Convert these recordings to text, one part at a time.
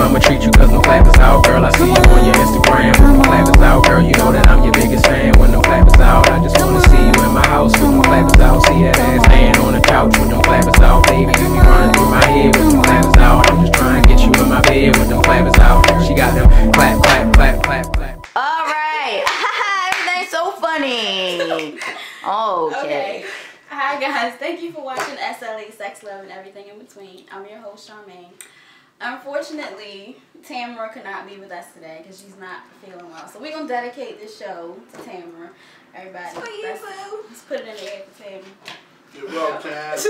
I'ma treat you cause no clappers out. Girl, I see you on your Instagram with no clappers out. Girl, you know that I'm your biggest fan with no clappers out. I just wanna see you in my house with no clappers out. See that ass laying on the couch with no clappers out. Baby, you be running through my head with no clappers out. I'm just trying to get you in my bed with no clappers out. She got them clap, clap, clap, clap, clap. Alright. Everything's so funny. Okay. Hi guys, thank you for watching SLE, Sex, Love, and Everything in Between. I'm your host, Charmaine. Unfortunately, Tamara could not be with us today because she's not feeling well. So we're going to dedicate this show to Tamara. Everybody, let's put it in the air for Tamara. You're welcome, Chaz.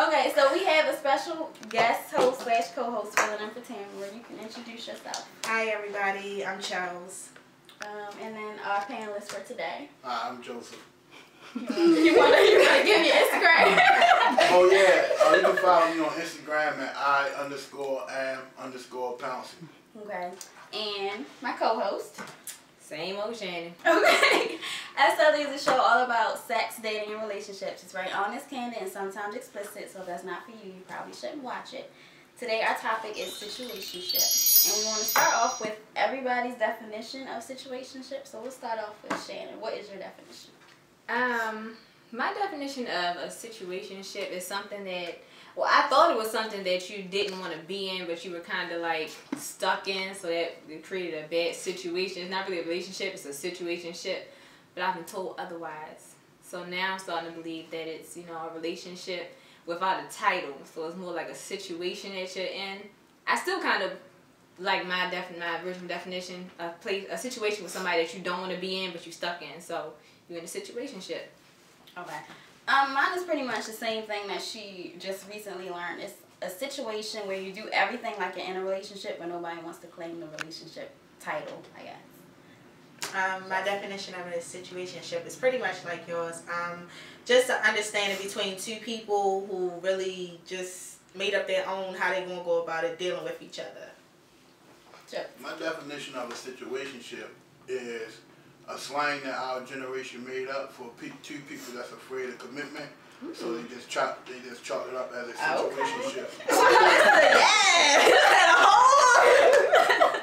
Okay, so we have a special guest host / co-host filling in for Tamara. You can introduce yourself. Hi everybody, I'm Charles. And then our panelists for today. Hi, I'm Joseph. You wanna give me Instagram? Oh yeah, you can follow me on Instagram at I_am_pouncey. Okay. And my co-host. Same old Shannon. Okay. SLE is a show all about sex, dating, and relationships. It's very honest, candid, and sometimes explicit, so if that's not for you, you probably shouldn't watch it. Today our topic is situationships. And we want to start off with everybody's definition of situationship. So we'll start off with Shannon. What is your definition? My definition of a situationship is something that, well, I thought it was something that you didn't want to be in, but you were kind of like stuck in, so that it created a bad situation. It's not really a relationship, it's a situationship, but I've been told otherwise. So now I'm starting to believe that it's, you know, a relationship without a title, so it's more like a situation that you're in. I still kind of like my original definition, a situation with somebody that you don't want to be in, but you're stuck in, so you're in a situationship. Okay. Mine is pretty much the same thing that she just recently learned. It's a situation where you do everything like you're in a relationship, but nobody wants to claim the relationship title, I guess. My definition of a situationship is pretty much like yours. Just an understanding between two people who really just made up their own how they're going to go about it, dealing with each other. Sure. My definition of a situationship is a slang that our generation made up for two people that's afraid of commitment. So they just chalk it up as a situationship. Yeah!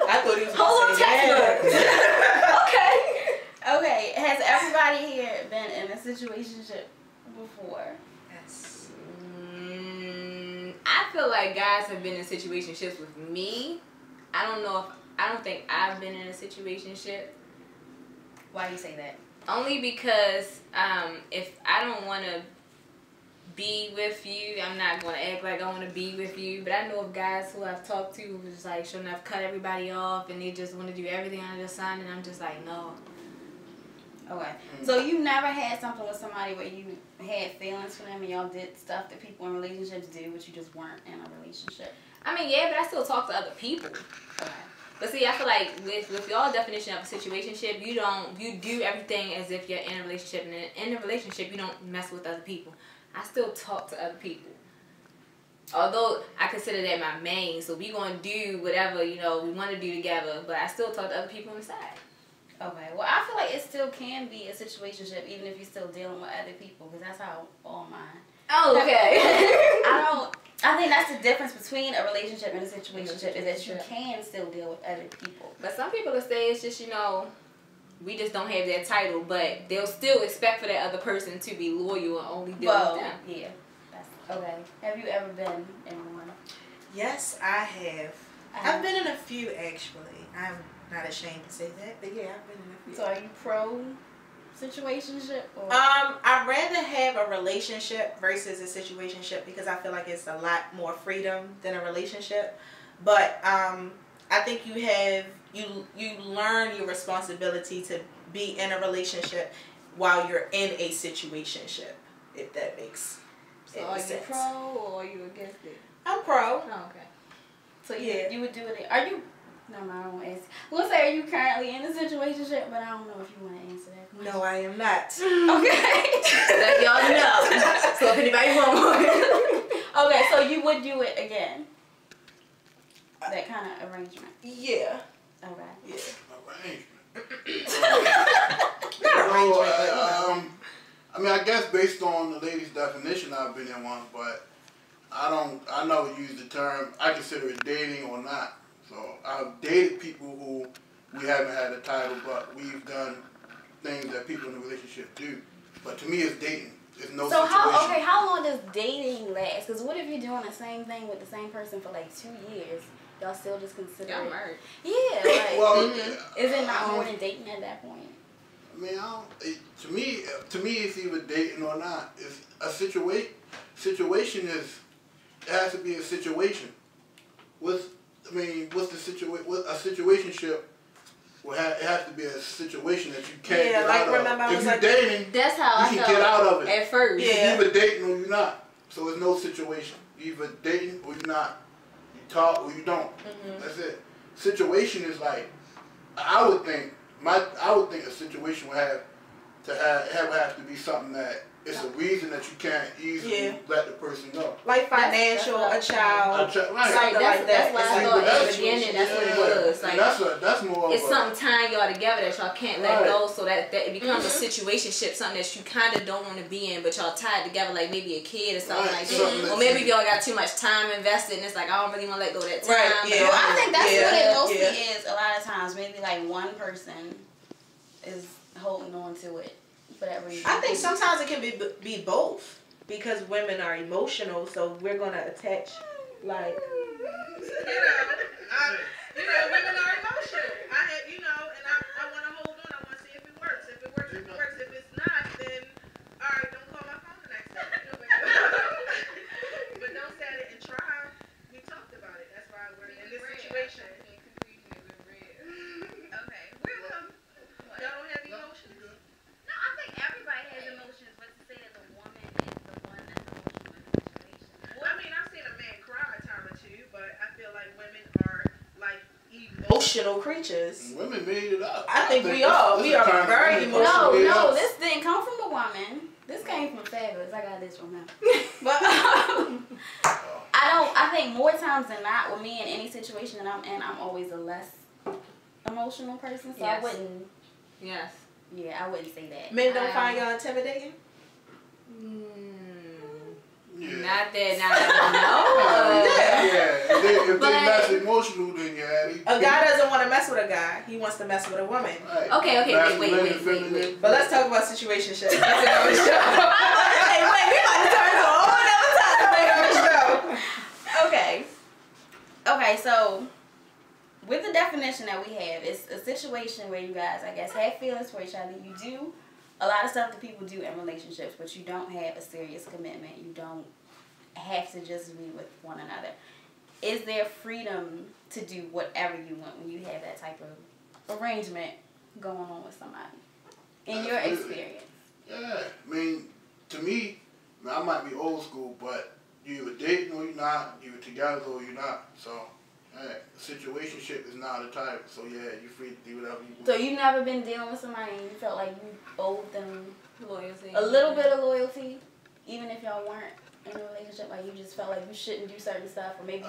I thought he was Whole going to say textbook. Okay. Has everybody here been in a situationship before? Yes. I feel like guys have been in situationships with me. I don't think I've been in a situationship. Why do you say that? Only because if I don't want to be with you, I'm not going to act like I want to be with you. But I know of guys who I've talked to who just like shouldn't have cut everybody off and they just want to do everything under the sun, and I'm just like, no. Okay. So you never had something with somebody where you had feelings for them and y'all did stuff that people in relationships do, but you just weren't in a relationship? I mean, yeah, but I still talk to other people. Okay. But see, I feel like with y'all definition of a situationship, you do everything as if you're in a relationship, and in a relationship you don't mess with other people. I still talk to other people. Although I consider that my main, so we gonna do whatever, you know, we want to do together, but I still talk to other people on the side. Okay. Well, I feel like it still can be a situationship even if you're still dealing with other people, because that's how all mine. Oh, okay. I think that's the difference between a relationship and a situationship, is that you can still deal with other people. But some people will say it's just, you know, we just don't have that title, but they'll still expect for that other person to be loyal and only deal with them. Yeah. That's okay. Have you ever been in one? Yes, I have. I've been in a few, actually. I'm not ashamed to say that, but yeah, I've been in a few. So are you pro situationship? Or? I'd rather have a relationship versus a situationship because I feel like it's a lot more freedom than a relationship. But I think you learn your responsibility to be in a relationship while you're in a situationship, if that makes So are you pro or are you against it? I'm pro. Oh, okay. So you would do it. Are you? No, I don't want to ask. We'll say, are you currently in a situationship? But I don't know if you want to answer that question. No, I am not. Okay. Let y'all know. So if anybody want one. Okay, so you would do it again? That kind of arrangement? Yeah. Okay. Yeah. I mean, I guess based on the lady's definition, I've been in one, but I never use the term, I consider it dating or not. So I've dated people who we haven't had a title, but we've done things that people in a relationship do. But to me, it's dating. It's no situation. How long does dating last? Because what if you're doing the same thing with the same person for like 2 years? Y'all still just consider Y'all it? married. Yeah. Like, Well, is it not more than dating at that point? I mean, to me, it's either dating or not. It's a situation is. It has to be a situation. What's the situation? A situationship? It has to be a situation that you can't get out of. If you're dating, that's how you can get out of it at first. You're either dating or you're not. So it's no situation. You're either dating or you're not. You talk or you don't. That's it. Situation is like, I would think a situation would have to be something that it's a reason that you can't easily let the person go. Like financial, a child, right. something like that. That's why I thought at the beginning that's what it was. Like, that's more. It's something tying y'all together that y'all can't let go, so that it becomes a situationship, something that you kind of don't want to be in, but y'all tied together like maybe a kid or something like that. Or maybe y'all got too much time invested, and it's like I don't really want to let go of that time. Right. Yeah. Well, I think that's what it mostly is. A lot of times, maybe like one person is holding on to it. I think sometimes it can be both, because women are emotional, so we're gonna attach like women are emotional. And I want to hold on. I want to see if it works. If it works, if it works. If it's not, then all right, don't call my phone the next time. But don't say it and try. We talked about it. That's why we're in this situation. Okay, y'all don't have emotions. I think everybody has emotions, but to say that the woman is the one that's emotional in the situation. I mean, I've seen a man cry a time or two, but I feel like women are like emotional creatures. Women made it up. I think we are very emotional. No, this didn't come from a woman. This came from Fabulous. I got this from him. But I think more times than not, with me in any situation that I'm in, I'm always a less emotional person, so I wouldn't. Yes. Yeah, I wouldn't say that. Men don't find y'all intimidating? Not that I know. If they're less emotional, then a guy doesn't want to mess with a guy. He wants to mess with a woman. Right. Okay, wait. But let's talk about situationships. Hey, wait, we about to turn to a whole other topic on the show. Okay, so with the definition that we have, it's a situation where you guys, I guess, have feelings for each other. You do a lot of stuff that people do in relationships, but you don't have a serious commitment. You don't have to just be with one another. Is there freedom to do whatever you want when you have that type of arrangement going on with somebody? In your experience? Yeah, I mean, to me, I might be old school, but you either dating or you're not, you're together or you're not. So, situationship is not a type. So yeah, you're free to do whatever you want. So you've never been dealing with somebody and you felt like you owed them loyalty, a little bit of loyalty, even if y'all weren't in a relationship, like you just felt like you shouldn't do certain stuff, or maybe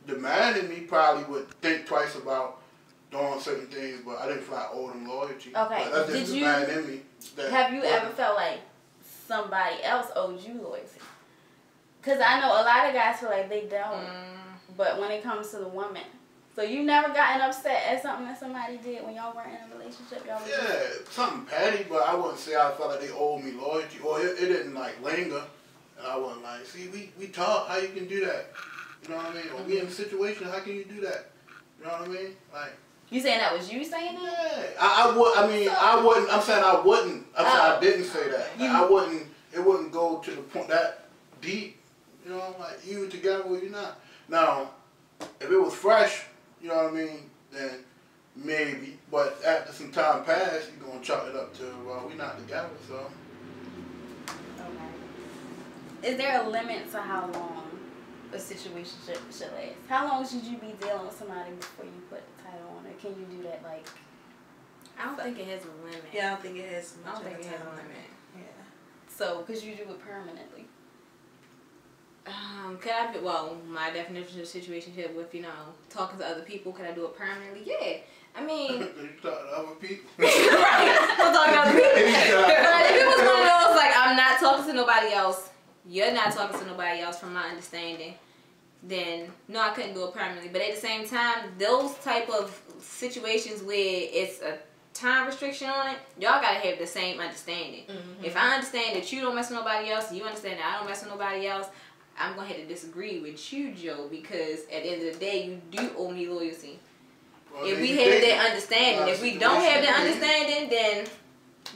the man in me probably would think twice about doing certain things, but I didn't feel like I owed him loyalty. Okay. But that's just the man in me. Have you ever felt like somebody else owed you loyalty? Because I know a lot of guys feel like they don't, but when it comes to the woman. So you never gotten upset at something that somebody did when y'all weren't in a relationship? Y'all something petty, but I wouldn't say I felt like they owed me loyalty, or it didn't like linger, and I wasn't like, see, we talk, how you can do that? You know what I mean? Or we in a situation, how can you do that? You know what I mean? Like. You saying that was you saying that? Yeah, I wouldn't. I'm saying I wouldn't. I didn't say that. Like, I wouldn't. It wouldn't go to the point that deep. You know, like you together or you not. Now, if it was fresh, you know what I mean, then maybe. But after some time passed, you're gonna chalk it up to, well, we not together, so. Okay. Is there a limit to how long a situationship should last? How long should you be dealing with somebody before you put the title on it? Can you do that, like? I don't think it has a limit. Yeah, I don't think it has. I don't think it has a limit. Yeah. So, because you do it permanently. Could I do, well, my definition of situationship with, talking to other people, could I do it permanently? Yeah. I mean. You talk to other people? Right. I'm talking to other people. But if it was one of those, like, I'm not talking to nobody else you're not talking to nobody else from my understanding, then no, I couldn't do it permanently. But at the same time, those type of situations where it's a time restriction on it, y'all gotta have the same understanding. If I understand that you don't mess with nobody else, you understand that I don't mess with nobody else, I'm gonna have to disagree with you, Joe, because at the end of the day, you do owe me loyalty. Well, if we have that understanding, if we don't have the understanding, then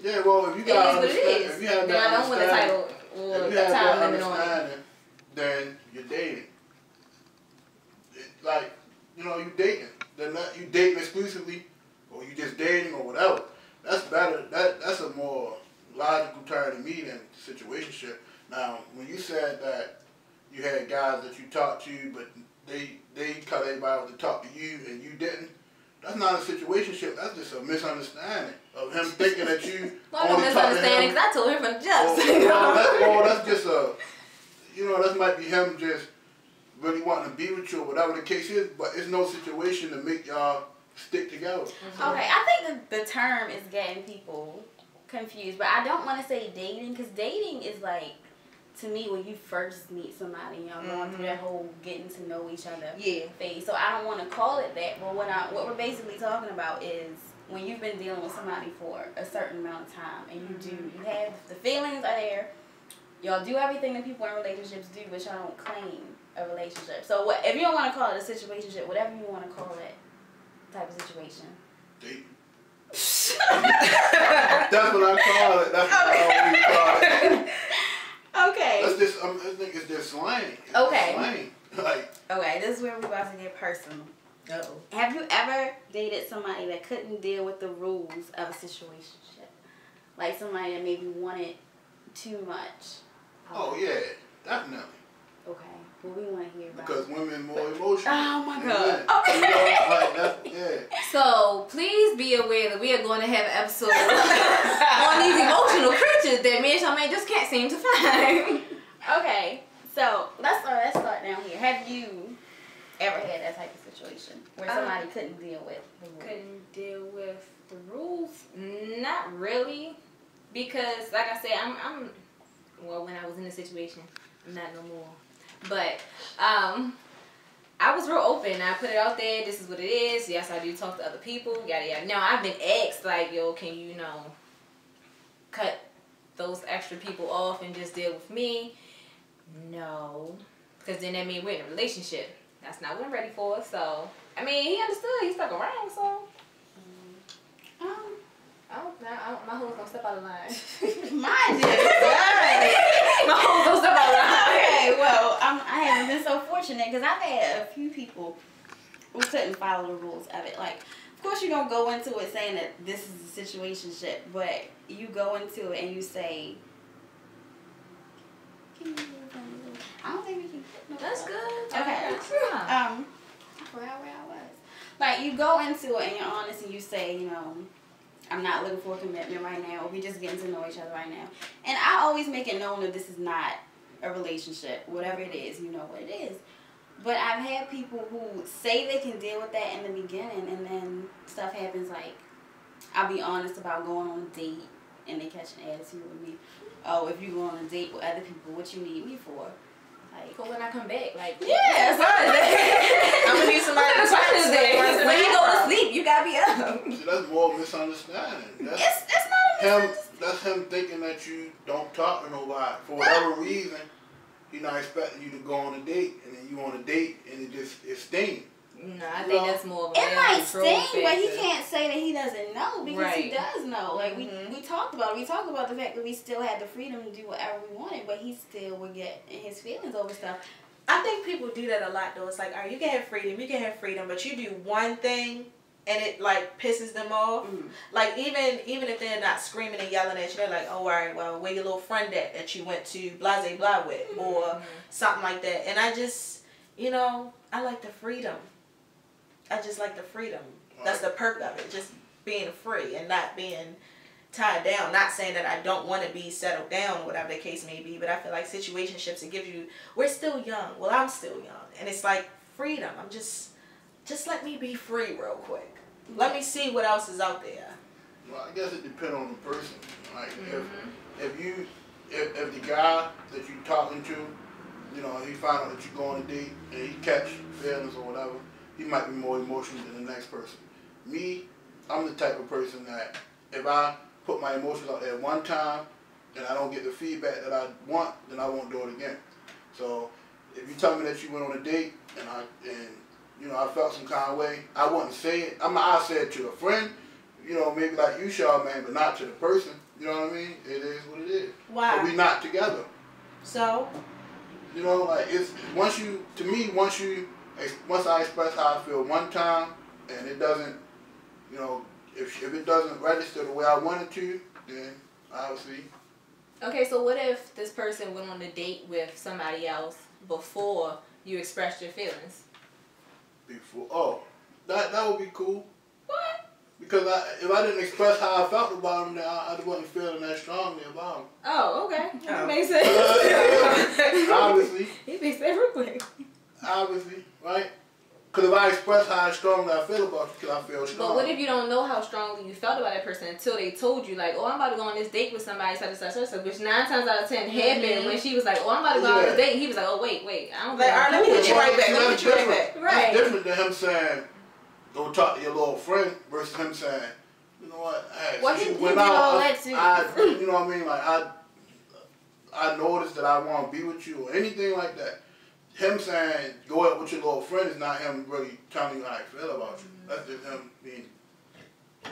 yeah, well, if you got if you have then I don't want a title or a time limit on it. Then you're dating. Like, you know, you dating. They're not you dating exclusively, or you just dating or whatever. That's better. That's a more logical term to me than situationship. Now, when you said that you had guys that you talked to, but they cut everybody to talk to you and you didn't, that's not a situationship. That's just a misunderstanding of him thinking that you only talk to him. Because I told him from just. That's just a, you know, that might be him just really wanting to be with you or whatever the case is, but it's no situation to make y'all stick together. Okay, I think the term is getting people confused, but I don't want to say dating, because dating is like, to me, when you first meet somebody, y'all going through that whole getting to know each other phase. So I don't want to call it that, but what we're basically talking about is when you've been dealing with somebody for a certain amount of time, and you have the feelings are there, y'all do everything that people in relationships do, but y'all don't claim a relationship. So if you don't want to call it a situationship, whatever you want to call it, type of situation. Dating. That's what I call it. That's what I always call it. Okay. That's just, I think it's just slang. It's okay. Slang. Like. Okay, this is where we're about to get personal. Uh-oh. Have you ever dated somebody that couldn't deal with the rules of a situationship? Like somebody that maybe wanted too much? Oh yeah, definitely. Okay. Well, we want to hear about because it. women more emotional. Oh my God. Okay. You know, like yeah. So please be aware that we are going to have an episode on these emotional creatures that me and Charmaine just can't seem to find. Okay. So let's start down here. Have you ever had that type of situation where somebody couldn't deal with the rules? Couldn't deal with the rules? Not really, because like I said, I'm well, when I was in the situation, I'm not no more. But I was real open. I put it out there. This is what it is. Yes, I do talk to other people. Yada yada. Now I've been asked like, yo, can you cut those extra people off and just deal with me? No, because then that means we're in a relationship. That's not what I'm ready for. So I mean, he understood. He stuck around. So my hoes don't step out of line. Mine did. My hoes don't step out of line. Okay, well, I haven't been so fortunate because I've had a few people who couldn't follow the rules of it. Like, of course, you don't go into it saying that this is a situationship, but you go into it and you say, I don't think we can get no. That's good. Okay. I forgot where I was. Like, you go into it and you're honest and you say, you know, I'm not looking for a commitment right now, or we just getting to know each other right now. And I always make it known that this is not a relationship. Whatever it is, you know what it is. But I've had people who say they can deal with that in the beginning, and then stuff happens like, I'll be honest about going on a date, and they catch an attitude with me. Oh, if you go on a date with other people, what you need me for? Like, but when I come back, like, yeah, I'm gonna need somebody to talk to. When you go to sleep, you gotta be up. See, that's more misunderstanding. It's not a misunderstanding. That's him thinking that you don't talk to nobody for whatever reason. He's not expecting you to go on a date, and then you on a date, and it stings. No, I think that's more of a it might sting, factor. but he can't say that he doesn't know, because he does know. Like, we talked about it. We talked about the fact that we still had the freedom to do whatever we wanted, but he still would get in his feelings over stuff. I think people do that a lot, though. It's like, all right, you can have freedom, but you do one thing and it like pisses them off. Like, even if they're not screaming and yelling at you, they're like, oh, all right, well, where your little friend at that you went to blase blah with, or something like that. And I just, you know, I like the freedom. I just like the freedom. That's the perk of it. Just being free and not being tied down. Not saying that I don't want to be settled down or whatever the case may be, but I feel like situationships, it gives you, we're still young. Well, I'm still young. And it's like freedom. I'm just let me be free real quick. Let me see what else is out there. Well, I guess it depends on the person. Like, if the guy that you're talking to, you know, he find out that you go on a date and he catch feelings or whatever, he might be more emotional than the next person. Me, I'm the type of person that if I put my emotions out there one time and I don't get the feedback that I want, then I won't do it again. So if you tell me that you went on a date and you know, I felt some kind of way, I wouldn't say it. I'll say it to a friend, you know, maybe like you, Charmaine, but not to the person. You know what I mean? It is what it is. Why? But we not together. So? You know, like it's once I express how I feel one time and it doesn't, you know, if it doesn't register the way I want it to, then obviously. Okay, so what if this person went on a date with somebody else before you expressed your feelings? Before, oh, that would be cool. What? Because if I didn't express how I felt about him, then I wasn't feeling that strongly about him. Oh, okay. Oh. That makes sense. Obviously. He makes that real quick. Obviously, right? Because if I express how strongly I feel about you, because I feel strong. But what if you don't know how strongly you felt about that person until they told you, like, oh, I'm about to go on this date with somebody, such and such, such, such, which 9 times out of 10 happened when she was like, oh, I'm about to go on this date, and he was like, oh, wait, I don't Like, all right, let me get you right back. Let me get you right back. Right. That's different than him saying, go talk to your little friend, versus him saying, you know what, hey, Well, since he you went did all out, that too. you know what I mean? Like, I noticed that I want to be with you or anything like that. Him saying, go out with your little friend is not him really telling you how he feel about you. That's just him being...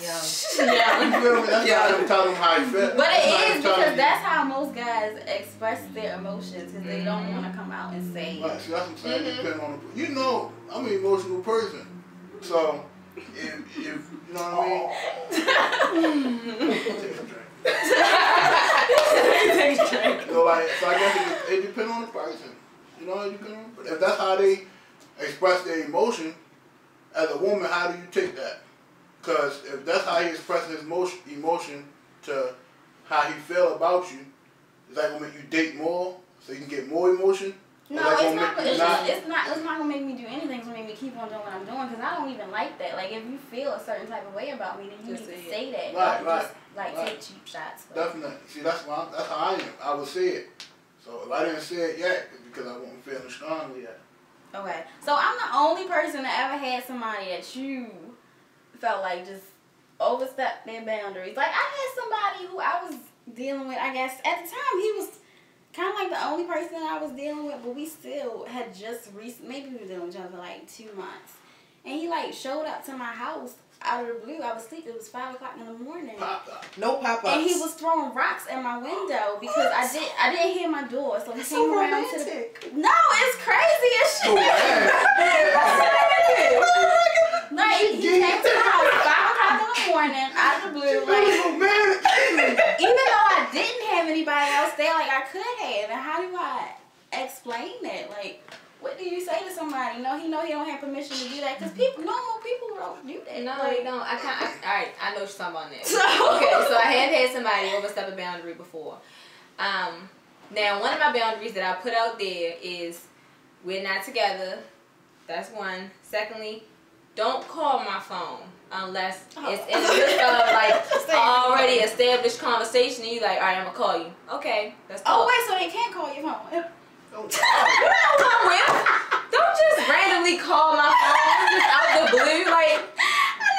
Yeah. You feel me? That's not him telling him how he feel. But That's not it him is telling because you. that's how most guys express their emotions because they don't want to come out and say. Right, see, that's what I'm saying. Depending on the, you know, I'm an emotional person. So, if you know what I mean? Take a drink. You know, like, so I guess it depends on the person. You know, it depends on, but if that's how they express their emotion, as a woman, how do you take that? Because if that's how he expresses his emotion to how he feel about you, is that gonna make you date more so you can get more emotion? No, it's not gonna make me do anything. It's gonna make me keep on doing what I'm doing because I don't even like that. Like if you feel a certain type of way about me, then you need to say that. Right, don't just like take cheap shots. But. Definitely. See, that's how I am. I would say it. So if I didn't say it yet, it's because I wasn't feeling strongly yet. Okay, so I'm the only person that ever had somebody that you felt like just overstepped their boundaries. Like I had somebody who I was dealing with. I guess at the time he was kind of like the only person I was dealing with, but we still had just maybe we were dealing with each other for like 2 months, and he like showed up to my house out of the blue. I was asleep. It was 5 o'clock in the morning. No pop-ups. And he was throwing rocks at my window because I didn't hear my door, so he That's came so around romantic. to the. No, it's crazy as shit. Like he came to the house 5 o'clock in the morning out of the blue. Like even though I didn't have anybody else there, like I could have. And how do I explain that? Like. What do you say to somebody? You know he don't have permission to do that because normal people don't do that. No, like, they don't. Alright, I know what you're talking about now. Okay, so I had somebody overstep a boundary before. Now one of my boundaries that I put out there is we're not together. That's one. Secondly, don't call my phone unless it's in the midst of like already established conversation and you like, alright, I'm gonna call you. Okay, let's talk. Oh wait, so they can't call your phone. Don't just randomly call my phone just out the blue. Like I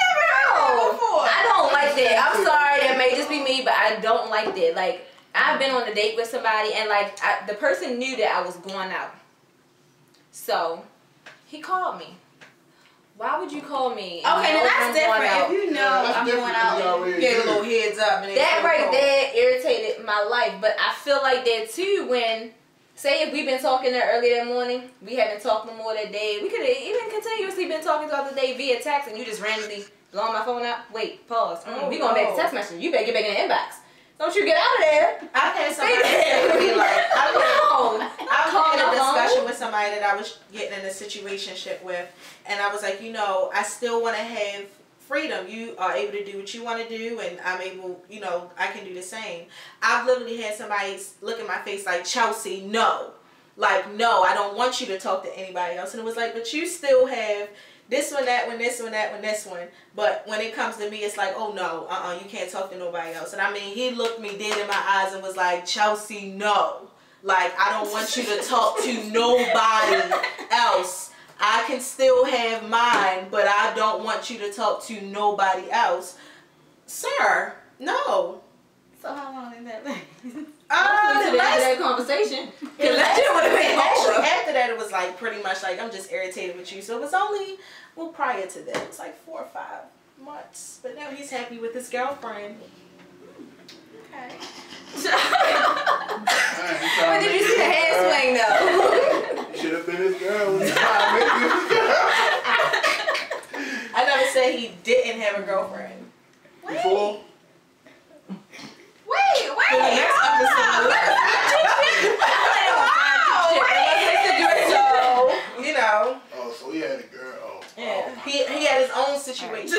never heard that before. I don't like that. I'm sorry, it may just be me, but I don't like that. Like I've been on a date with somebody and like the person knew that I was going out, so he called me. Why would you call me? Okay, now that's different. If you know I'm going out, you gave a little heads up. And that right there irritated my life. But I feel like that too when. Say if we've been talking there earlier that morning, we haven't talked no more that day. We could have even continuously been talking throughout the day via text, and you just randomly blowing my phone out. Wait, pause. We going back to text messaging. You better get back in the inbox. Don't you get out of there. I've had somebody be like, I've had a discussion with somebody that I was getting in a situationship with, and I was like, you know, I still want to have freedom. You are able to do what you want to do, and I'm able, you know, I can do the same. I've literally had somebody look in my face like, Chelsea, no. like, no, I don't want you to talk to anybody else. And it was like, but you still have this one, that one, this one, that one, this one. But when it comes to me, it's like, oh no, you can't talk to nobody else. And I mean, he looked me dead in my eyes and was like, Chelsea, no. Like, I don't want you to talk to nobody else. I can still have mine, but I don't want you to talk to nobody else. Sir, no. So how long did that last? That conversation. Actually, after that, it was like pretty much like, I'm just irritated with you. So it was only, well, prior to that, it's like 4 or 5 months. But now he's happy with his girlfriend. Okay. When did you see the hand swing though? You should have been his girl when he tried to make you his girl. I never said he didn't have a girlfriend. Before? Wait. For the next episode. So, you know. Oh, so he had a girl. Oh. Yeah. He had his own situation.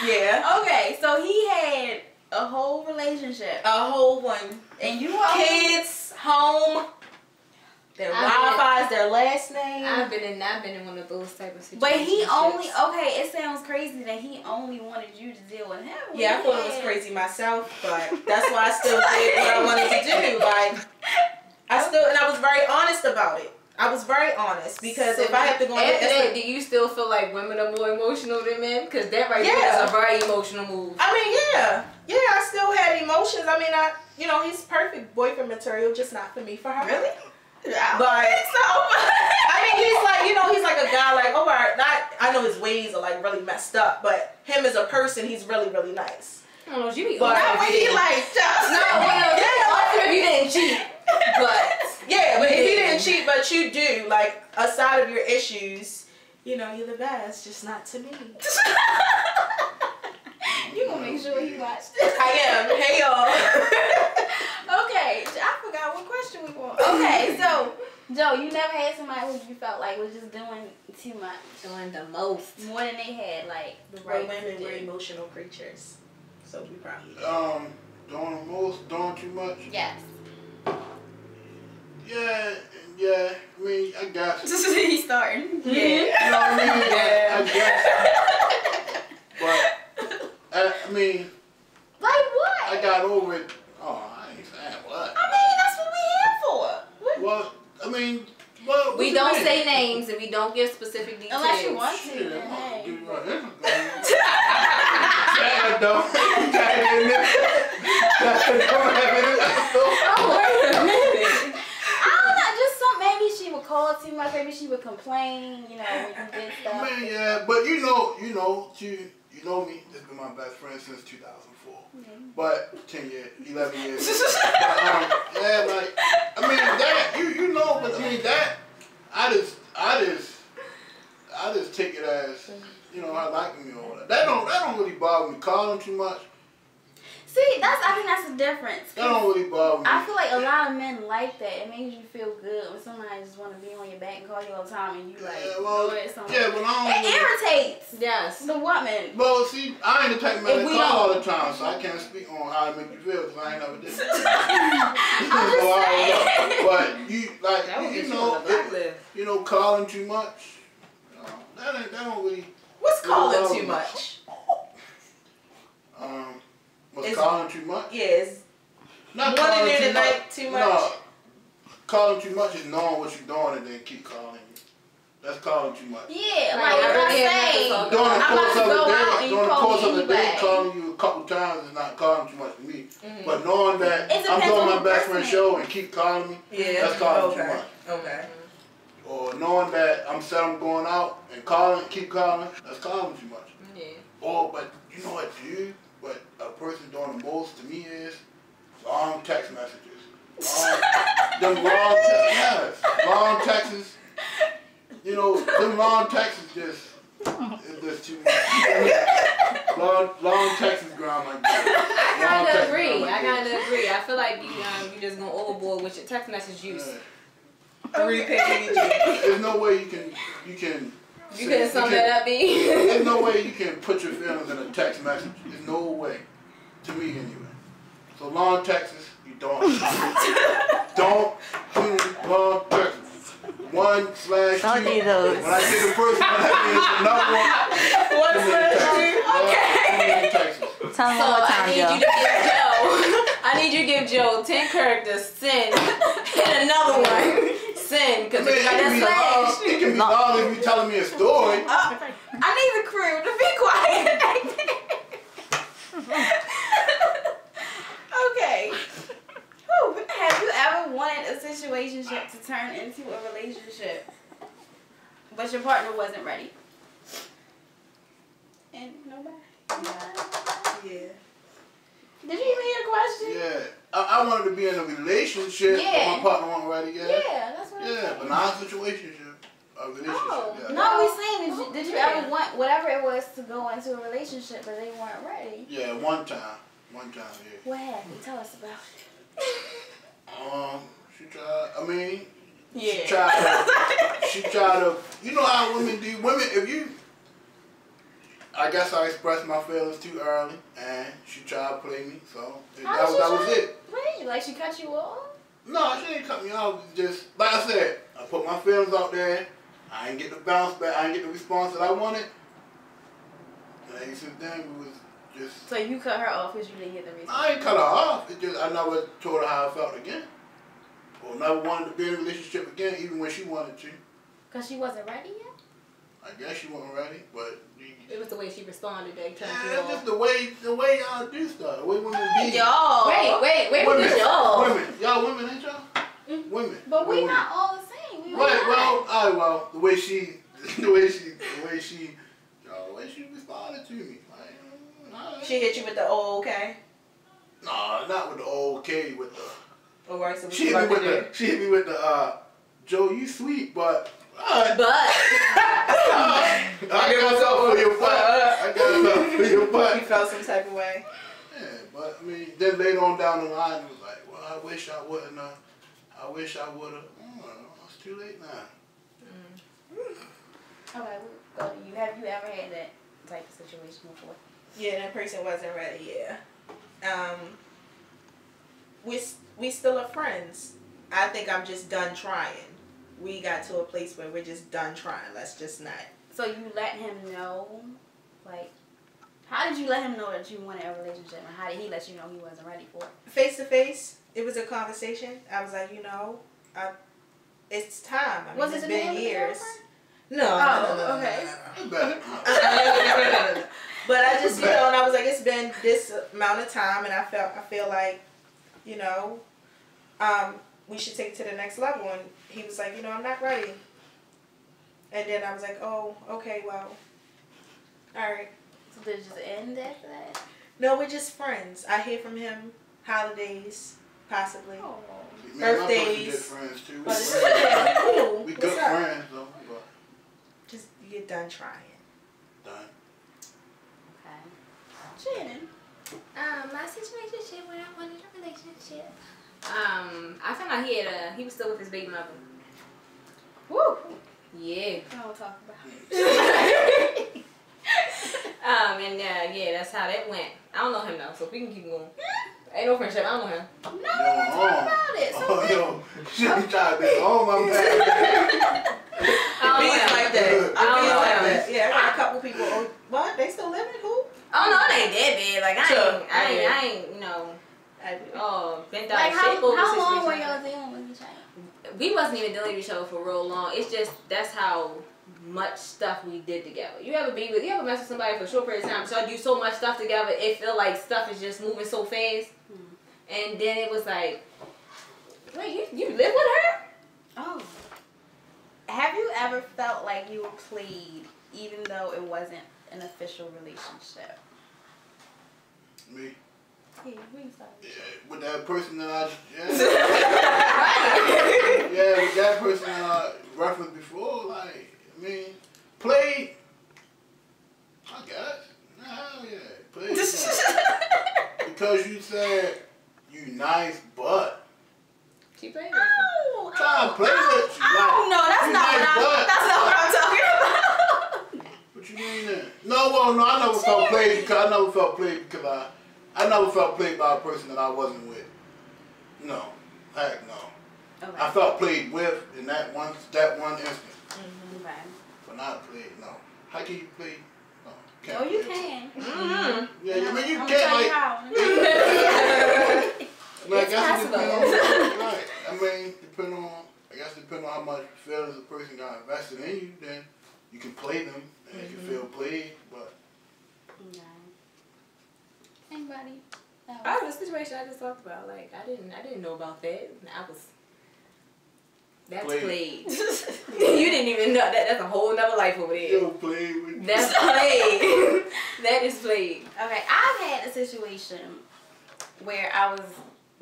Yeah. Okay, so he had a whole relationship. A whole one. And you all Kids, home, their Wi-Fi is their last name. I've been in one of those type of situations. But he only, okay, it sounds crazy that he only wanted you to deal with him. Yeah, I thought it was crazy myself, but that's why I still did what I wanted to do. Like, and I was very honest about it. I was very honest because so if I have to go on after that, do you still feel like women are more emotional than men? Because that right there is a very emotional move. I mean, yeah, I still had emotions. I mean, he's perfect boyfriend material, just not for me, for her. Really? Yeah. But I mean, he's like a guy, like, all right, I know his ways are like really messed up, but him as a person, he's really, really nice. I don't know, you be but if you didn't cheat, but yeah, but if he didn't cheat, but you do, like, aside of your issues, you're the best, just not to me. You gonna make sure he watched it. I am. Hey y'all. Okay, I forgot what question we want. Okay, so Joe, you never had somebody who you felt like was just doing too much, doing the most, more than they had, like the right. right. Women were emotional creatures, so we probably doing the most, doing too much. Yes. Yeah. I mean, I guess. He's starting. Yeah. You know what I mean? Yeah. I guess. But I mean. Like what? I got over it. Oh, I ain't saying what. I mean, that's what we here for. Well, I mean, we don't say names and we don't give specific details. Unless you want to. Shit, Then, hey. give you Wait a minute. Maybe she would call too much. Maybe she would complain. When you did stuff. I mean, yeah, but you know me. This has been my best friend since 2004. Mm-hmm. But 10 years, 11 years. But, yeah, like I mean that but I mean that I just take it as her liking me or whatever. That don't really bother me. Calling too much. See, I think that's the difference. That don't really bother me. I feel like a lot of men like that. It makes you feel good when somebody just want to be on your back and call you all the time, and you like go at something. Yeah, but I don't. It irritates. Yes. The woman. Well, see, I ain't the type of man that call all the time, so I can't speak on how it make you feel because I ain't never did it. But calling too much. That don't really. What's calling too much? What's calling too much? Yes. Not wanting calling you too tonight much. too much. No, calling too much is knowing what you're doing and then keep calling you. That's calling too much. Yeah, like I say, During the course of the day, calling you a couple times is not calling too much to me. Mm-hmm. But knowing that I'm doing my best friend show and keep calling me, that's calling too much. Okay. Or knowing that I'm going out and keep calling, that's calling too much. Yeah. But you know what, dude? What a person doing the most to me is long text messages. Long texts. Them long texts is just too much. Long texts ground like that. I gotta agree. I feel like you just going overboard with your text message use. 3 pages. There's no way you can sum that up, B? There's no way you can put your feelings in a text message. There's no way. To me, anyway. So long texts, You don't. Don't do long Texas. 1/2. Don't do those. When I say the first one, that means another one. 1/2. Tell me So one more I time, need Joe. you to give Joe. I need you to give Joe 10 characters, sin, and another one, sin, because you got that slash. It can be long if you're telling me a story. I need the crew to be quiet. Okay. Whew. Have you ever wanted a situationship to turn into a relationship, but your partner wasn't ready? And nobody? Yeah. Did you even hear the question? Yeah. I wanted to be in a relationship, but Yeah. my partner wasn't ready yet. Yeah, that's what I'm Yeah, saying. but not a situationship. A relationship. Oh, Yeah. No, we saying did you Yeah. ever want whatever it was to go into a relationship, but they weren't ready? Yeah, one time. One time, yeah. What happened? Tell us about it. She tried. I mean, Yeah. She tried to. You know how women do. Women, if you. I guess I expressed my feelings too early, and she tried to play me. So that was it. Wait, like she cut you off? No, she didn't cut me off. Just like I said, I put my feelings out there. I didn't get the bounce back. I didn't get the response that I wanted. And since then, we was just. So you cut her off because you didn't get the response? I ain't cut her off. It just I never told her how I felt again, or never wanted to be in a relationship again, even when she wanted to. Because she wasn't ready yet? I guess she wasn't ready, but. It was the way she responded that turned you Yeah, it's off. just the way y'all do stuff, the way women be. Y'all. Wait, Women, y'all. women, y'all women, ain't y'all? Women. But we Women. not all the same. We Right, not. well, the way she responded to me. Like, She hit you with the okay. nah, not with the okay, with the. All right, so what She you hit me about to with do? the. She hit me with the. Joe, you sweet, but. I got something for your butt. I got something for your butt. You felt some type of way. Yeah, but I mean, then later on down the line, it was like, well, I wish I wouldn't. I wish I would have. It's too late now. Okay, we'll go to you. Have you ever had that type of situation before? Yeah, that person wasn't ready. Yeah. We still are friends. I think I'm just done trying. We got to a place where we're just done trying. Let's just not. So you let him know, like, how did you let him know that you wanted a relationship, and how did he let you know he wasn't ready for it? Face to face, it was a conversation. I was like, it's time. I mean, Was it it's the been name of the years. girlfriend? No. Okay. No. But I just, and I was like, it's been this amount of time, and I feel like, we should take it to the next level. And he was like, I'm not ready. And then I was like, oh, okay, well, all right. So did it just end after that? No, we're just friends. I hear from him holidays, possibly. Oh. Me and my person Birthdays. good friends too. But it's cool. We What's good up? friends though. But Just get done trying. done. Okay. Shannon. My situationship when I wanted a relationship. I found out he was still with his baby mother. Woo. Yeah. Don't talk about it. Yeah, that's how that went. I don't know him though, so we can keep going. Ain't no friendship. I don't know him. No, talk about it. So Oh yo, she tried to be home. I'm bad. I don't know Bees him. like that. I don't know Bees like him. that. Yeah, I got a couple people. Oh, what? They still living? Who? Oh no, it ain't that bad. Like I ain't, bent out like of shape over how long were situation. y'all dealing with each other? We wasn't even dealing with each other for real long. It's just that's how much stuff we did together. You ever mess with somebody for a short period of time, but y'all do so much stuff together, it feel like stuff is just moving so fast. And then it was like, wait, you live with her? Oh. Have you ever felt like you were played even though it wasn't an official relationship? Me. Hey, we started. Yeah, with that person that with that person that I referenced before, like, I mean, played. I guess. Hell yeah, played. Because you said you nice, but She played with trying to play with you. Oh no, that's not what I'm talking about. What you mean then? No, I never felt played because I never felt played by a person that I wasn't with. No, heck no. Okay. I felt played with in that one instance, Okay. but not played. No. How can you play? No. Oh, you can. Yeah, I mean you I'm can't tell you like. how. Like, It's I guess it depends possible. on, right. I mean, depending on how much feelings a person got invested in you, then you can play them and you can feel played, but. Okay. Anybody? Oh, the situation I just talked about. Like I didn't know about that. That's played. You didn't even know that. That's a whole nother life over there. You don't play with me. That's played. That is played. Okay, I've had a situation where I was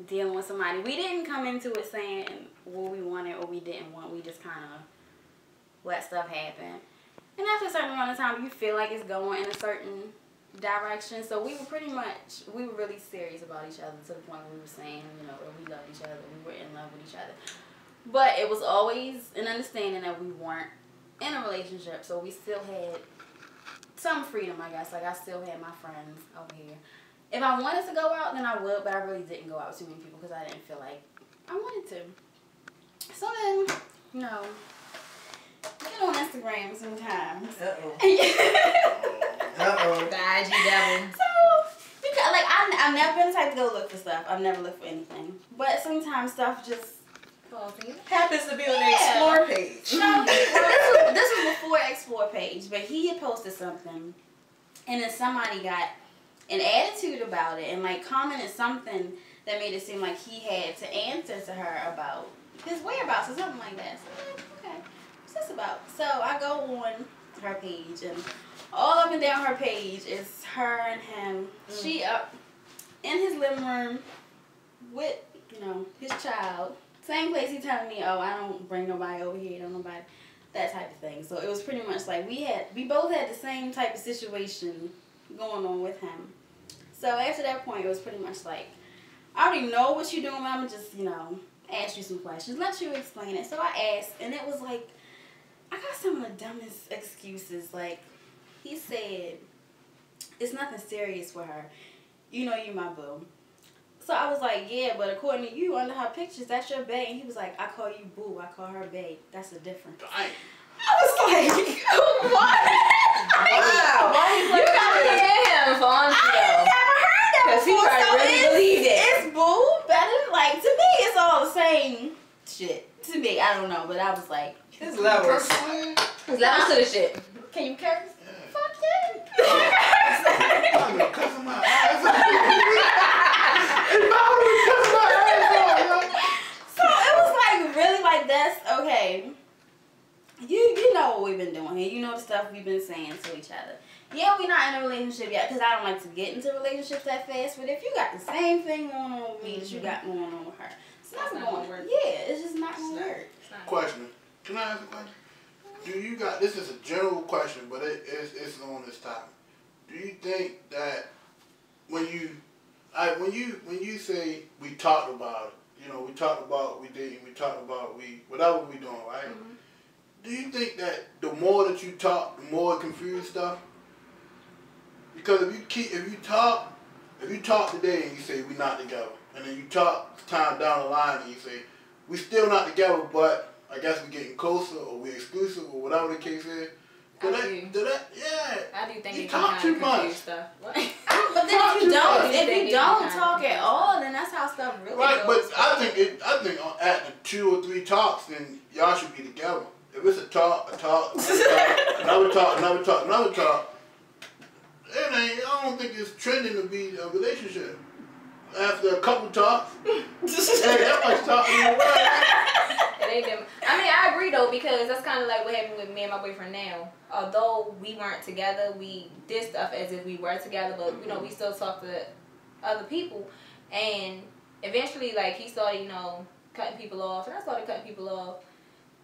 dealing with somebody. We didn't come into it saying what we wanted or we didn't want. We just kind of let stuff happen. And after a certain amount of time, you feel like it's going in a certain direction. So we were really serious about each other to the point where we were saying, you know, that we loved each other, we were in love with each other. But it was always an understanding that we weren't in a relationship. So we still had some freedom, I guess. Like I still had my friends over here. If I wanted to go out, then I would, but I really didn't go out with too many people because I didn't feel like I wanted to. So then, you know, get on Instagram sometimes. Uh-oh. The IG devil. So, because, like, I've never been the type to go look for stuff. I've never looked for anything. But sometimes stuff just happens to be on the Explore page. No, this was before Explore page, but he had posted something, and then somebody got an attitude about it and like commented something that made it seem like he had to answer to her about his whereabouts or something like that. So, okay, what's this about? So I go on her page, and all up and down her page is her and him. She up in his living room with, you know, his child. Same place he telling me, oh, I don't bring nobody over here, don't nobody, that type of thing. So it was pretty much like we both had the same type of situation going on with him. So after that point, it was pretty much like, I already know what you're doing, but I'm just, you know, ask you some questions, let you explain it. So I asked, and it was like, I got some of the dumbest excuses. Like, he said, it's nothing serious for her. You know you my boo. So I was like, yeah, but according to you, under her pictures, that's your bae. And he was like, I call you boo, I call her bae. That's the difference. I was like, what? Wow. You gotta hear him for honesty though. I never heard that Because he before. probably really believed it. It's boo better. Like, to me, it's all the same shit. To me, I don't know, but I was like, His levels. His levels to the shit. can you curse? Yeah. Fuck yeah. I'm gonna cuss my ass off. So it was like really like that's okay. You know what we've been doing here. You know the stuff we've been saying to each other. Yeah, we're not in a relationship yet because I don't like to get into relationships that fast. But if you got the same thing going on with me that you got going on with her, it's not going to work. Yeah, it's just not going to work. Question. Can I ask a question? Do you got, this is a general question, but it's on this topic. Do you think that when you say we talked about it, you know, we talked about we dating, we talked about whatever we doing, right? Mm-hmm. Do you think that the more that you talk, the more it confuses stuff? Because if you talk today and you say we're not together, and then you talk time down the line and you say we still not together, but I guess we're getting closer or we're exclusive or whatever the case is. Yeah. I do think you it talk can too kind of much. stuff. But then if you don't talk at all, then that's how stuff really right, goes. but I think at the 2 or 3 talks, then y'all should be together. If it's a talk, another talk, it ain't. I don't think it's trending to be a relationship. After a couple talks, hey, that much talking in the world. It ain't them. I mean, I agree though, because that's kind of like what happened with me and my boyfriend now. Although we weren't together, we did stuff as if we were together, but you know, we still talk to other people. And eventually, like, he started, you know, cutting people off, and I started cutting people off.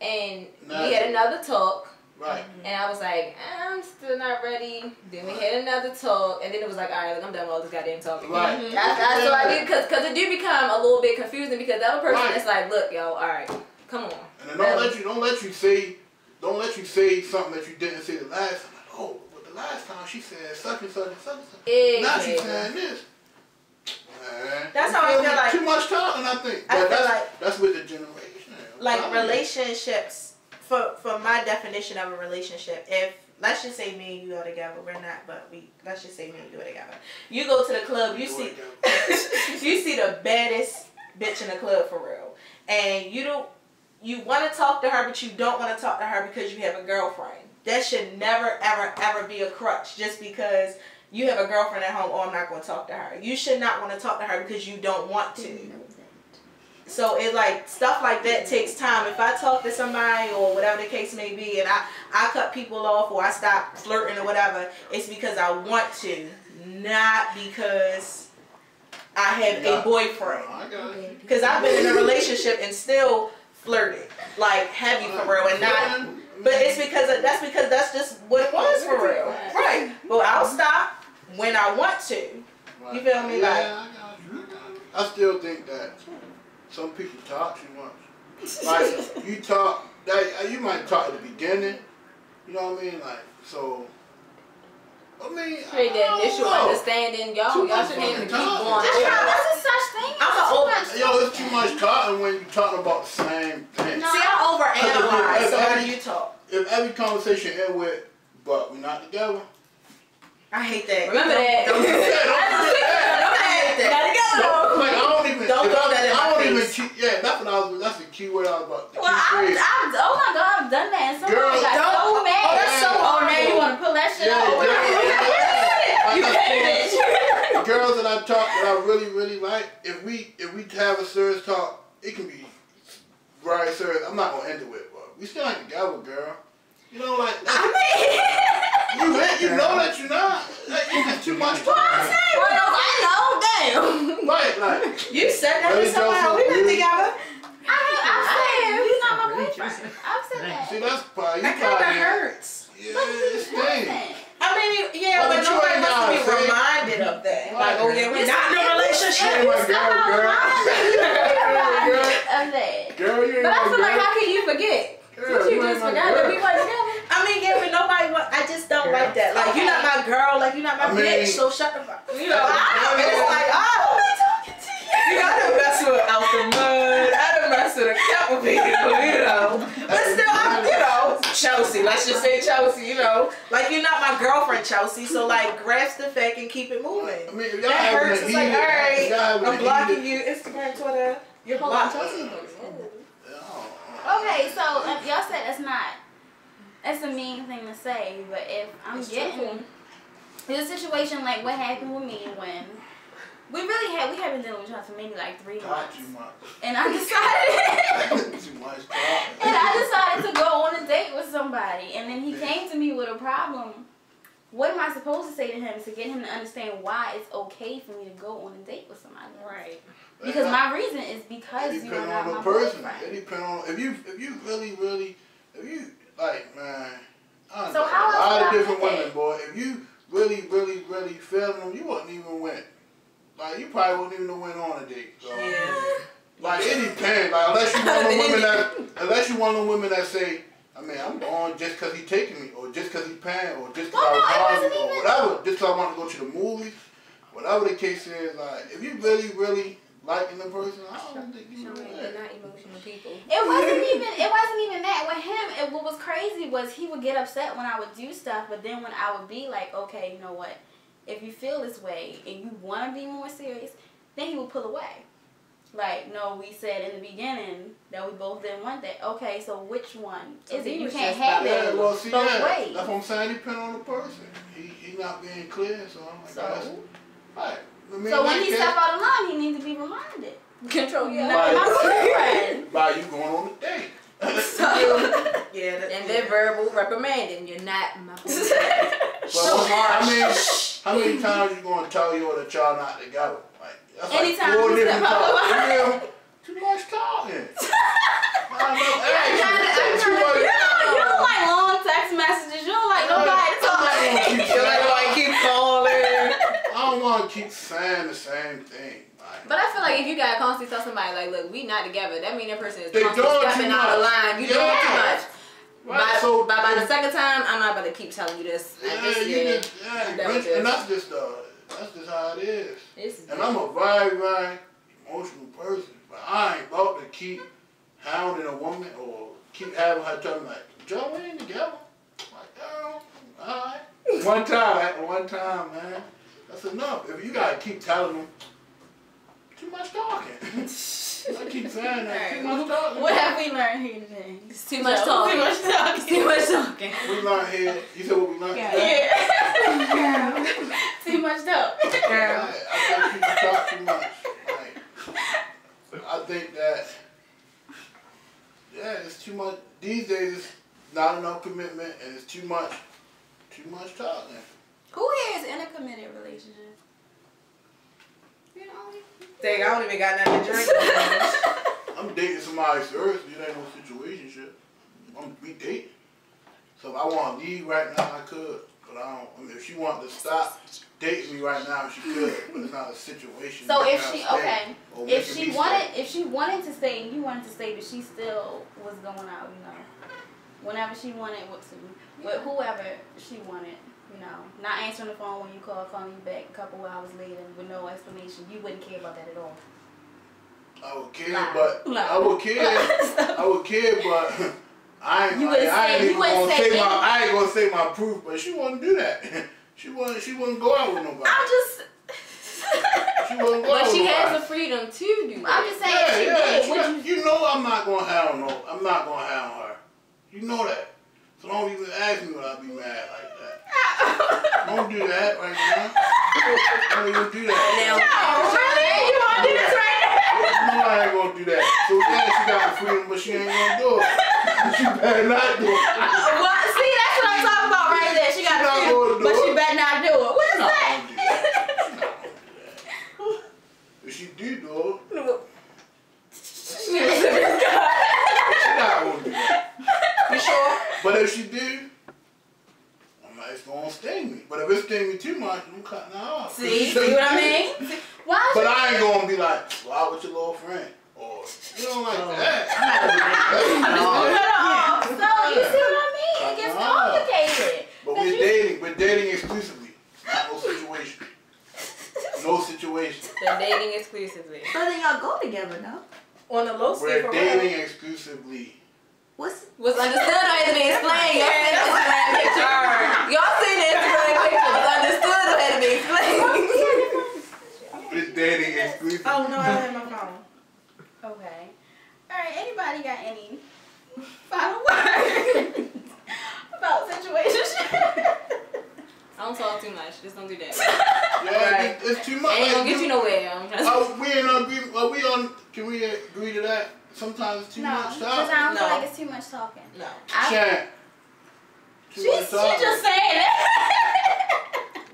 And we had another talk. Right. And I was like, I'm still not ready. Then we had another talk, and then it was like, all right, look, I'm done with all this goddamn talking. Right. So I did, because it did become a little bit confusing, because the other person is like, look, yo, all right, come on. And then don't let you say something that you didn't say the last time. Like, oh, but the last time she said such and such and such and such. Exactly. Now she's saying this. man. That's how I feel like. Too much talking, I think. I But feel like that's with the generation. like relationships. For my definition of a relationship, if let's just say me and you are together, we're not, but let's just say me and you are together. You go to the club, you see you see the baddest bitch in the club for real, and you want to talk to her, but you don't want to talk to her because you have a girlfriend. That should never ever ever be a crutch just because you have a girlfriend at home. Oh, I'm not going to talk to her. You should not want to talk to her because you don't want to. So it like stuff like that takes time. If I talk to somebody or whatever the case may be, and I cut people off or I stop flirting or whatever, it's because I want to, not because I have a boyfriend. Because I've been in a relationship and still flirted like heavy for real, and not. But it's because that's just what it was for real, right? But I'll stop when I want to. You feel me? Yeah, I still think that. Some people talk too much. Like, you talk, you might talk at the beginning, you know what I mean? Like, so, I mean, Create that initial understanding. Y'all shouldn't even keep going. That's a such thing. Yo, it's too much talking when you talking about the same thing. See, I overanalyze, so how do you talk? If every conversation ends with, but we're not together. I hate that. Remember that. Don't do that. I hate that. Gotta go. Like, I don't even. Don't throw that in my face. Yeah, that's the key word I was about to Well, oh my God, I've done that. And somebody Girl, got so mad. Oh, that's so hard. Now you want to pull that shit over. You hate it. The girls that I talk that I really, really like, if we have a serious talk, it can be very serious. I'm not gonna end it with, but we still ain't together, girl. You know, like you know that you're not. Like, it's too much talk. I know, damn. Right, like You said that to somebody. We been together. I've said he's not my boyfriend. I've said that. See, that's probably That kind of hurts. Yeah, it's thing. I mean, yeah, but nobody wants to be reminded of that. Like, oh yeah, we're not in a relationship. Girl, you ain't But I my feel like, girl. how can you forget? Girl, You just forgot that we weren't together. I mean, yeah, but nobody want. I just don't like that. Like, you're not my girl. Like, you're not my bitch. So shut the fuck. You know, and it's like, oh, you gotta mess with out the mud. I done mess with a couple people, you know. But still, I'm, you know, Chelsea. Let's just say Chelsea. You know, like you're not my girlfriend, Chelsea. So like, grasp the fact and keep it moving. I mean, if y'all That having hurts. a It's like, heated- all right, if y'all having a I'm blocking heated- you. Instagram, Twitter. You're Hold on, blocked. Chelsea. Okay, so y'all said that's a mean thing to say, but if I'm getting in a situation like what happened with me when we have been dealing with each other for maybe like 3 Talk months, too much. and I decided Too much talk. and I decided to go on a date with somebody, and then he came to me with a problem. What am I supposed to say to him to get him to understand why it's okay for me to go on a date with somebody else? Right. Because my reason is because It you depends are not on my the person. boyfriend. It depends on if you really if you like, man. I So know how a lot else of would I different put women, it? boy. If you really feel them, you wouldn't even win. Like you probably wouldn't even win on a date. So. Yeah. Like it depends. Like unless you one of the women that say, I mean, I'm going just because he taking me, or just because he paying, or just because I was hungry, or whatever, just because I want to go to the movies, whatever the case is. Like if you really liking the person, I don't think you would. They're not emotional people. It wasn't even that with him. What was crazy was he would get upset when I would do stuff, but then when I would be like, okay, you know what? If you feel this way and you want to be more serious, then he would pull away. Like, no, we said in the beginning that we both didn't want that. Okay, so which one is it? You can't have it both ways. That's what I'm saying. It depends on the person. He not being clear, so I'm like, that's right. So when he step out of line, he needs to be reminded. Control your Not my boyfriend. By you going on a date. Yeah, and they're verbal reprimanding. You're not my boyfriend. So how many times you gonna tell you that y'all not together? Like that's Anytime like 4 you different step out of times. line. Too much talking. You don't like long text messages. You don't like nobody to talk to. you like keep calling. I don't want to keep saying the same thing. But I feel like if you gotta constantly tell somebody like, look, we not together, that means that person is They constantly doing stepping too out of much. line. You doing too much. Right, by the second time, I'm not about to keep telling you this. And that's just That's just how it is. It's And I'm a very, very emotional person. But I ain't about to keep hounding a woman or keep having her tell me like, Joe, we ain't together. Like, oh, alright. One time, man. That's enough. If you gotta keep telling them, too much talking. I keep saying that. Too much talking. What have we learned here today? It's too much talking. Too much talking. Too much talking. We learned here. You said what we learned today? Yeah. Too much talking. I think people talk too much. Like, I think that, yeah, it's too much. These days, it's not enough commitment, and it's too much talking. Who here is in a committed relationship? You know, Dang, I don't even got nothing to drink. I'm dating somebody seriously. It ain't no situationship. We dating. So if I want to leave right now, I could. But I don't. I mean, if she wanted to stop dating me right now, she could. But it's not a situation. so You if gotta she stay, or if making she me wanted stay. if she wanted to stay and you wanted to stay, but she still was going out, you know, whenever she wanted with whoever she wanted. You know, not answering the phone when you call, calling you back a couple hours later with no explanation. You wouldn't care about that at all. I would care, Lie. but Lie. I would care. I would care, but I ain't. You Like, wouldn't I say- ain't you even wouldn't gonna say say my. any- I ain't gonna say my proof, but she wouldn't do that. She wouldn't go out with nobody. I'm just. She wouldn't go But out she with has nobody. the freedom to do that. I'm just saying she did. she Would got- you know I'm not gonna hound no. I'm not gonna hound her. You know that. So don't even ask me when I be mad like that. Don't do that right now. Don't even do that. Now, really? You want to do this right now? No, I ain't gonna do that. So yeah, she got the freedom, but she ain't gonna do it. She better not do it. Well, see, that's what I'm talking about right there. She got She the not freedom, gonna do but she it. better not do it. What is She not that? gonna do that. If she do it, she not gonna do that. You sure? But if she do, I'm like, it's gonna sting me. But if it sting me too much, I'm cutting her off. See what I mean? Why But is I ain't gonna be like, well, out with your little friend. Or, you know, like that. So, you see what I mean? It gets complicated. But we're dating exclusively. Not no situation. No situation. they're dating exclusively. So then y'all go together, no? On the low speed We're for dating real. exclusively. What's Was understood or had to be explained? Y'all seen the Instagram picture. Y'all seen the Instagram picture. Was understood or had to be explained? We're dating exclusively. Oh no, I don't have my phone. Okay. Alright, anybody got any final words about situationship? I don't talk too much. Just don't do that. Yeah, it's too much. Ain't gonna Like, get you nowhere. I'm trying to we in agreement. Are we on? Can we agree to that? Sometimes it's too No, much because I talking. don't feel No. like it's too much talking. No. Chant. Too She's much talking. just saying it.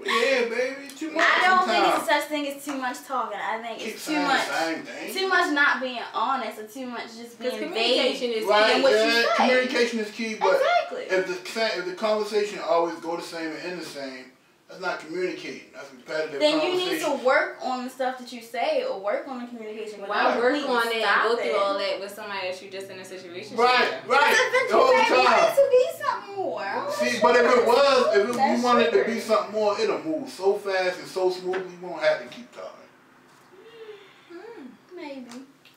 Yeah, baby, too much. I don't think sometimes. it's such thing as too much talking. I think Keep it's too saying much. the same thing. Too much not being honest or too much just Because being communication vague. is Right, key. what you yeah, say. communication is key, but Exactly. if the conversation always go the same and end the same, that's not communicating. That's repetitive Then you conversation. need to work on the stuff that you say or work on the communication. Why work completely on it and stop go through it. all that with somebody that you just in a situation? Right, Because right. The whole eventually they want time. it to be something more. I'm not See, sure. but if we That's wanted it to sugar. be something more, it'll move so fast and so smoothly, we won't have to keep talking. Maybe.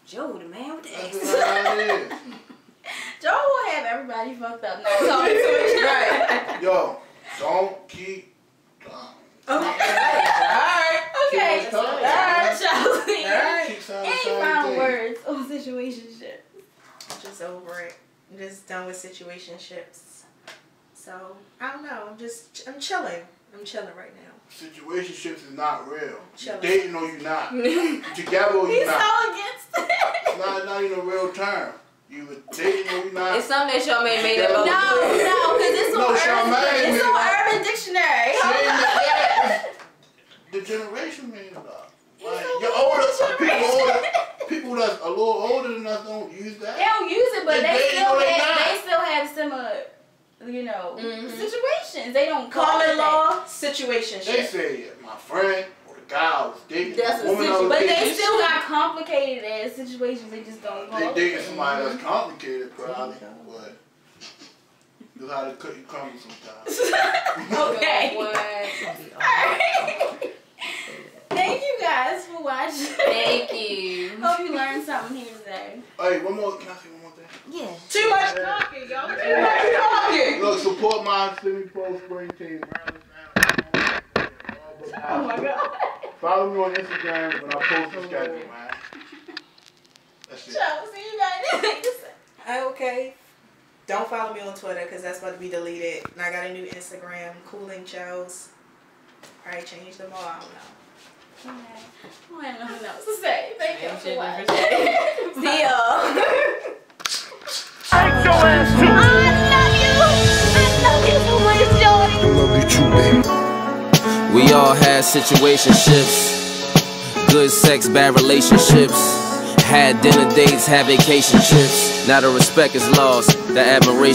Joe, the man with the That's X. just how it is. Joe will have everybody fucked up now talking to each other. Yo, don't keep talking. Alright. Okay. Keep talking. Alright, Chelsea. Alright. Keep saying the Any same final thing. words on situationship? I'm just over it. I'm just done with situationships. So I don't know. I'm chilling. I'm chilling right now. Situationships is not real. You Chilling. dating or you not. Together or you He's not. so against it. It's not even a real term. You dating or you not. It's something that y'all made up. No, because it's No, on Charmaine Urban. It's made on it up. Urban Dictionary. She ain't that. The generation made it up. Like, you're older. People that's a little older than us don't use that. They don't use it, but They they dating or they not. still have similar, you know, Mhm. situations. They don't call Common it law They situationship. say my friend or the guy I was dating, That's the a woman I was that. But they dating, still got complicated as situations. They just don't call they it. dating somebody that's complicated, probably. But that's how the cookie crumbles sometimes. Okay. What? Alright. guys for watching. Thank you. Hope you learned something here today. Hey, one more. Can I say one more thing? Yeah. Too much talking, y'all. Too much talking. Look, support my semi-pro spring team. Oh my God. Follow me on Instagram when I post the schedule, man. That's it. See you guys. Okay. Don't follow me on Twitter because that's about to be deleted. And I got a new Instagram, Cooling Shows. Probably changed them all. I don't know. Okay. Well, I don't know what else to say. Thank you for watching. See y'all. I love you so much, Joey. I love you too, baby. We all had situationships. Good sex, bad relationships. Had dinner dates, had vacation trips. Now the respect is lost, the admiration